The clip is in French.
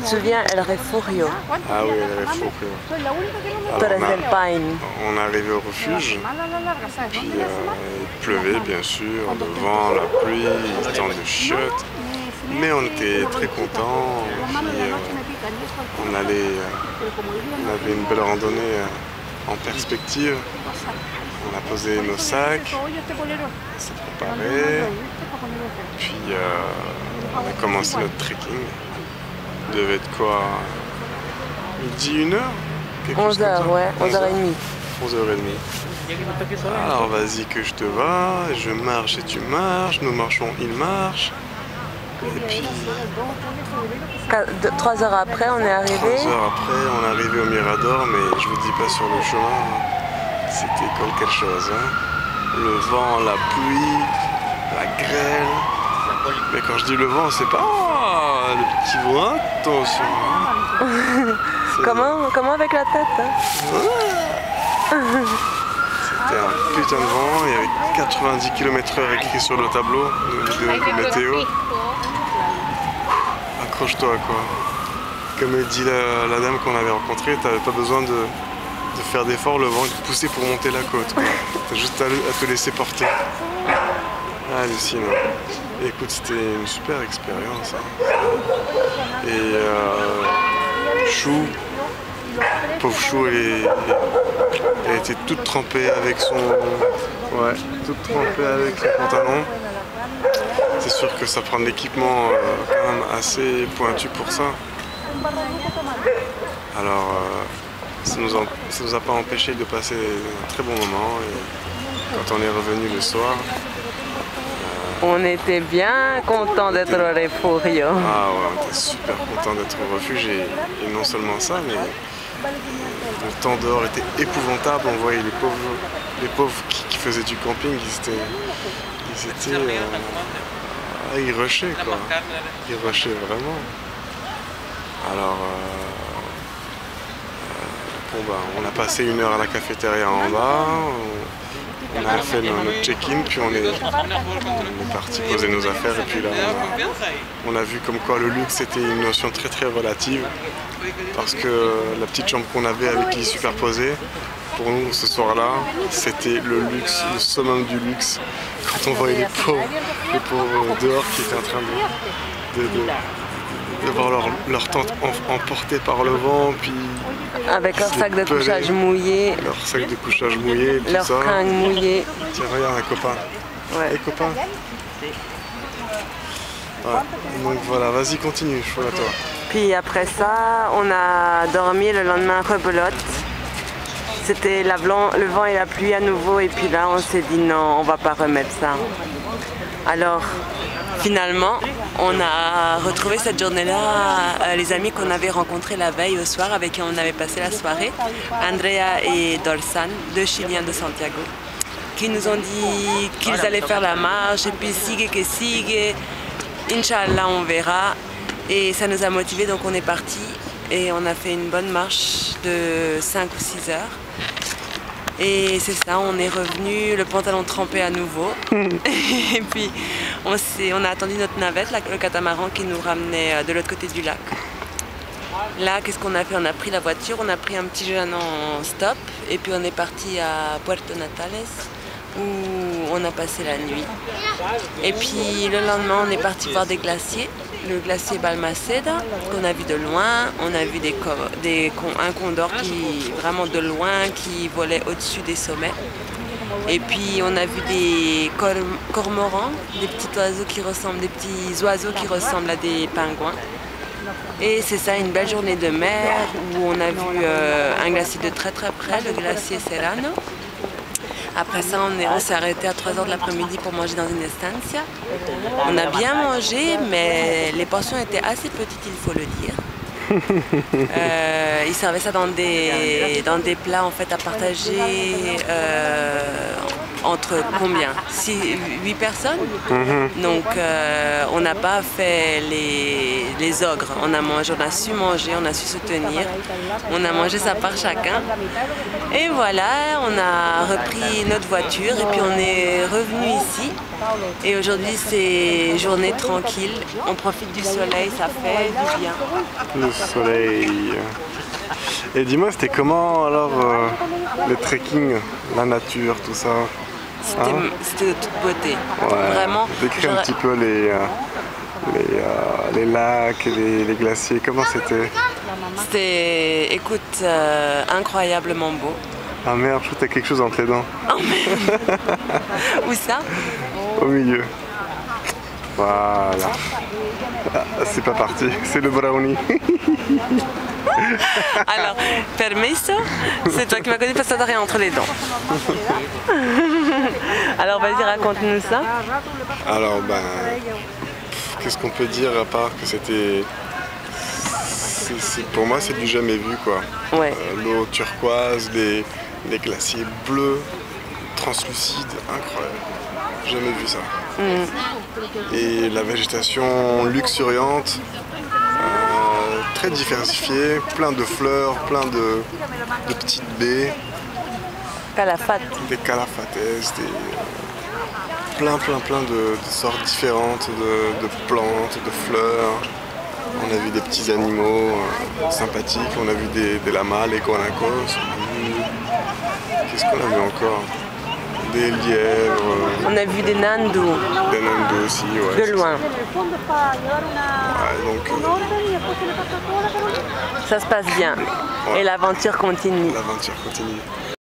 te souviens, El Refugio. Ah oui, El Refugio. Torres del Paine. On est arrivé au refuge, puis il pleuvait bien sûr, le vent, la pluie, tant de chiottes. Mais on était très contents, on avait une belle randonnée en perspective. On a posé nos sacs, on s'est préparé, puis on a commencé notre trekking. Il devait être quoi, midi, 1h? 11h, ouais, 11h30. 11h30. Alors vas-y que je te vois, je marche et tu marches, nous marchons, il marche. Et puis 3 heures après, on est arrivé. 3 heures après, on est arrivé au Mirador, mais je vous dis pas sur le chemin, c'était quelque chose. Hein. Le vent, la pluie, la grêle. Mais quand je dis le vent, c'est pas le petit vent, attention. Comment avec la tête hein. C'était un putain de vent, il y avait 90 km/h écrit sur le tableau de météo. Accroche-toi quoi. Comme dit la dame qu'on avait rencontrée, t'avais pas besoin de faire d'efforts, le vent te poussait pour monter la côte. T'as juste à te laisser porter. Hallucinant. Écoute, c'était une super expérience. Hein. Et Chou, pauvre Chou, elle était toute trempée avec son... Ouais, toute trempée avec son pantalon. C'est sûr que ça prend de l'équipement quand même assez pointu pour ça. Alors, ça nous a pas empêché de passer un très bon moment. Et quand on est revenu le soir... on était bien content d'être au Refugio. Ah ouais, on était super content d'être au refuge et non seulement ça, mais le temps dehors était épouvantable. On voyait les pauvres qui faisaient du camping, ils rushaient quoi. Ils rushaient vraiment. Alors, on a passé 1 heure à la cafétéria en bas. On a fait notre check-in, puis on est parti poser nos affaires. Et puis là, on a vu comme quoi le luxe était une notion très très relative. Parce que la petite chambre qu'on avait avec lit superposé, pour nous ce soir-là, c'était le luxe, le summum du luxe. Quand on voyait les pauvres dehors qui étaient en train de voir leur tente emportée par le vent, puis avec leur sac de couchage mouillé. Leur sac de couchage mouillé, tout leur ça. fringue mouillée. Tiens, regarde un copain. Ouais. Hey copain. Ouais. Donc voilà, vas-y continue, je suis à toi. Puis après ça, on a dormi le lendemain rebelote. C'était le vent et la pluie à nouveau et puis là on s'est dit non, on va pas remettre ça. Alors finalement, on a retrouvé cette journée-là les amis qu'on avait rencontrés la veille au soir avec qui on avait passé la soirée, Andrea et Dolsan, 2 Chiliens de Santiago, qui nous ont dit qu'ils allaient faire la marche et puis sigue que sigue, Inch'Allah on verra. Et ça nous a motivés, donc on est parti et on a fait une bonne marche de 5 ou 6 heures. Et c'est ça, on est revenu, le pantalon trempé à nouveau. Et puis on a attendu notre navette, le catamaran qui nous ramenait de l'autre côté du lac. Là, qu'est-ce qu'on a fait? On a pris la voiture, on a pris un petit jeune en stop et puis on est parti à Puerto Natales où on a passé la nuit. Et puis le lendemain, on est parti voir des glaciers. Le glacier Balmaceda qu'on a vu de loin, on a vu un condor qui vraiment de loin qui volait au-dessus des sommets. Et puis on a vu des cormorans, des petits oiseaux qui ressemblent à des pingouins. Et c'est ça, une belle journée de mer où on a vu un glacier de très très près, le glacier Serrano. Après ça, on s'est arrêté à 3h de l'après-midi pour manger dans une estancia. On a bien mangé, mais les portions étaient assez petites, il faut le dire. Ils servaient ça dans des plats en fait à partager entre combien? 8 personnes. Donc on n'a pas fait les ogres. On a su manger, on a su se tenir. On a mangé sa part chacun. Et voilà, on a repris notre voiture et puis on est revenu ici. Et aujourd'hui c'est journée tranquille. On profite du soleil, ça fait du bien. Le soleil. Et dis-moi, c'était comment alors le trekking, la nature, tout ça? C'était de toute beauté. Ouais. Vraiment. Décris un petit peu les lacs, les glaciers, comment c'était? C'était, écoute, incroyablement beau. Ah merde, je crois que t'as quelque chose entre les dents. Oh merde. Où ça? Au milieu. Voilà. Ah, c'est pas parti, c'est le brownie. Alors, permesso, c'est toi qui m'as connu parce que ça t'a rien entre les dents. Alors vas-y, raconte-nous ça. Alors ben, qu'est-ce qu'on peut dire à part que c'était... Pour moi c'est du jamais vu quoi. Ouais. L'eau turquoise, les glaciers bleus, translucides, incroyable. Jamais vu ça. Et la végétation luxuriante, très diversifiée, plein de fleurs, plein de petites baies. Calafate. Des calafates, plein de sortes différentes de plantes, de fleurs. On a vu des petits animaux sympathiques, on a vu des lamas, les guanacos. Qu'est-ce qu'on a vu encore? Des lièvres. On a vu des nandous. Des nandous aussi, ouais. De loin. Ouais, donc, ça se passe bien. Ouais. Et l'aventure continue. L'aventure continue.